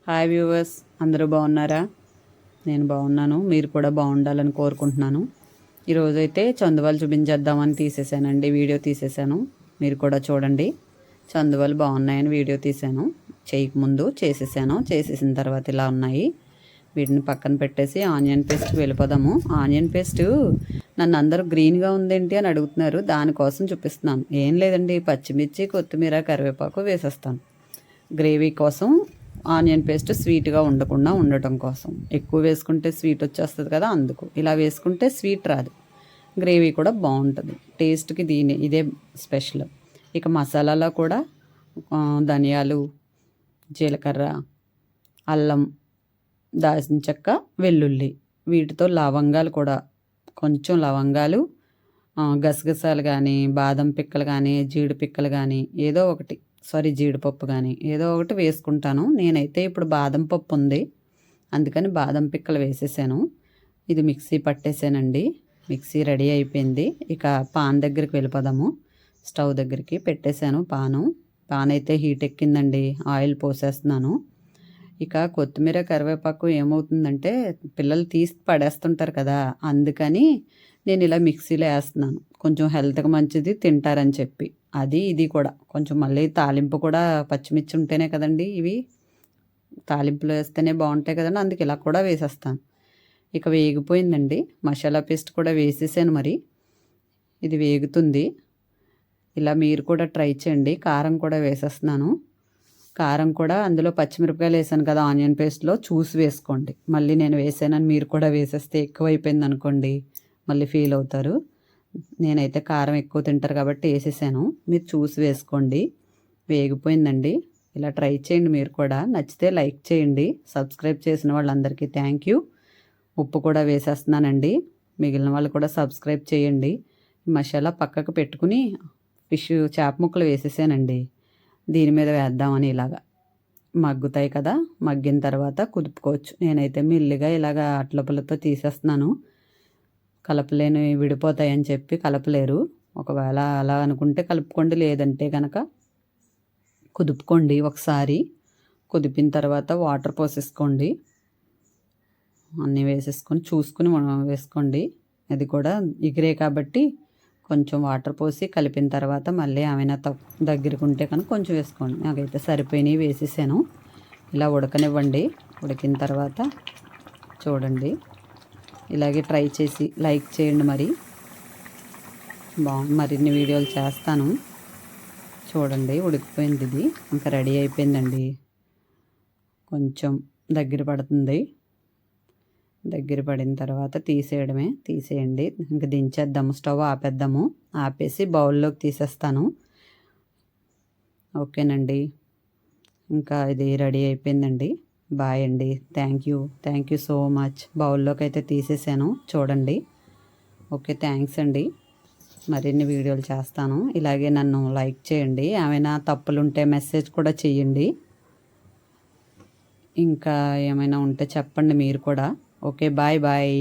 Hi viewers, అందరూ బాగున్నారా? నేను బాగున్నాను. మీరు కూడా బాగుండాలని కోరుకుంటున్నాను. ఈరోజైతే చందువాలు చూపించేద్దామని తీసేసానండి, వీడియో తీసేసాను. మీరు కూడా చూడండి. చందువాలు బాగున్నాయని వీడియో తీసాను. చేయకముందు చేసేసిన తర్వాత ఇలా ఉన్నాయి. వీటిని పక్కన పెట్టేసి ఆనియన్ పేస్ట్కి వెళ్ళిపోదాము. ఆనియన్ పేస్ట్ నన్ను అందరూ గ్రీన్గా ఉందేంటి అని అడుగుతున్నారు. దానికోసం చూపిస్తున్నాను. ఏం లేదండి, పచ్చిమిర్చి, కొత్తిమీర, కరివేపాకు వేసేస్తాను. గ్రేవీ కోసం ఆనియన్ పేస్ట్ స్వీట్గా ఉండటం కోసం. ఎక్కువ వేసుకుంటే స్వీట్ వచ్చేస్తుంది కదా, అందుకు ఇలా వేసుకుంటే స్వీట్ రాదు, గ్రేవీ కూడా బాగుంటుంది. టేస్ట్కి ఇదే స్పెషల్. ఇక మసాలాలో కూడా ధనియాలు, జీలకర్ర, అల్లం, దాల్చిన చెక్క, వెల్లుల్లి, వీటితో లవంగాలు కూడా కొంచెం లవంగాలు, గసగసాలు కానీ, బాదం పిక్కలు కానీ, జీడి పిక్కలు కానీ ఏదో ఒకటి, జీడిపప్పు కానీ ఏదో ఒకటి వేసుకుంటాను. నేనైతే ఇప్పుడు బాదం పప్పు ఉంది, అందుకని బాదం పిక్కలు వేసేసాను. ఇది మిక్సీ పట్టేసానండి. మిక్సీ రెడీ అయిపోయింది. ఇక పాన్ దగ్గరికి వెళ్ళిపోదాము. స్టవ్ దగ్గరికి పెట్టేశాను పాన్ అయితే హీట్ ఎక్కిందండి. ఆయిల్ పోసేస్తున్నాను. ఇక కొత్తిమీర, కరివేపాకు ఏమవుతుందంటే పిల్లలు తీసి పడేస్తుంటారు కదా, అందుకని నేను ఇలా మిక్సీలో వేస్తున్నాను. కొంచెం హెల్త్కి మంచిది, తింటారని చెప్పి. ఇది కూడా కొంచెం మళ్ళీ తాలింపు కూడా పచ్చిమిర్చి ఉంటేనే కదండి, ఇవి తాలింపులో వేస్తేనే బాగుంటాయి కదండి, అందుకు ఇలా కూడా వేసేస్తాను. ఇక వేగిపోయిందండి. మసాలా పేస్ట్ కూడా వేసేసాను. మరి ఇది వేగుతుంది. ఇలా మీరు కూడా ట్రై చేయండి. కారం కూడా వేసేస్తున్నాను. కారం కూడా అందులో పచ్చిమిరపకాయలు వేసాను కదా ఆనియన్ పేస్ట్లో, చూసి వేసుకోండి. మళ్ళీ నేను వేసానని మీరు కూడా వేసేస్తే ఎక్కువైపోయింది అనుకోండి, మళ్ళీ ఫీల్ అవుతారు. నేనైతే కారం ఎక్కువ తింటారు కాబట్టి వేసేసాను. మీరు చూసి వేసుకోండి. వేగిపోయిందండి. ఇలా ట్రై చేయండి మీరు కూడా. నచ్చితే లైక్ చేయండి. సబ్స్క్రైబ్ చేసిన వాళ్ళందరికీ థ్యాంక్ యూ. ఉప్పు కూడా వేసేస్తున్నానండి. మిగిలిన వాళ్ళు కూడా సబ్స్క్రైబ్ చేయండి. మసాలా పక్కకు పెట్టుకుని చేప ముక్కలు వేసేసానండి. దీని మీద వేద్దామని ఇలాగా మగ్గుతాయి కదా, మగ్గిన తర్వాత కుదుపుకోవచ్చు. నేనైతే మెల్లిగా ఇలాగా అట్లపులతో తీసేస్తున్నాను. కలపలేని విడిపోతాయని చెప్పి కలపలేరు. ఒకవేళ అలా అనుకుంటే కలుపుకోండి, లేదంటే కనుక కుదుపుకోండి. ఒకసారి కుదిపిన తర్వాత వాటర్ పోసేసుకోండి. అన్నీ వేసేసుకొని చూసుకుని వేసుకోండి. అది కూడా ఎగిరే కాబట్టి కొంచెం వాటర్ పోసి కలిపిన తర్వాత మళ్ళీ ఏమైనా దగ్గరికి ఉంటే కనుక కొంచెం వేసుకోండి. నాకైతే సరిపోయినవి వేసేసాను. ఇలా ఉడకనివ్వండి. ఉడికిన తర్వాత చూడండి. ఇలాగే ట్రై చేసి లైక్ చేయండి. మరిన్ని వీడియోలు చేస్తాను. చూడండి, ఉడికిపోయింది. ఇది ఇంకా రెడీ అయిపోయిందండి. కొంచెం దగ్గర పడుతుంది. దగ్గర పడిన తర్వాత తీసేయండి. ఇంకా దించేద్దాము. స్టవ్ ఆపేద్దాము. ఆపేసి బౌల్లోకి తీసేస్తాను. ఓకేనండి, ఇంకా ఇది రెడీ అయిపోయిందండి. బాయ్ అండి. Thank you so much. బౌల్లోకి అయితే తీసేసాను. చూడండి. ఓకే, థ్యాంక్స్ అండి. మరిన్ని వీడియోలు చేస్తాను. ఇలాగే నన్ను లైక్ చేయండి. ఏమైనా తప్పులుంటే మెసేజ్ కూడా చేయండి. ఇంకా ఏమైనా ఉంటే చెప్పండి మీరు కూడా. Okay, bye.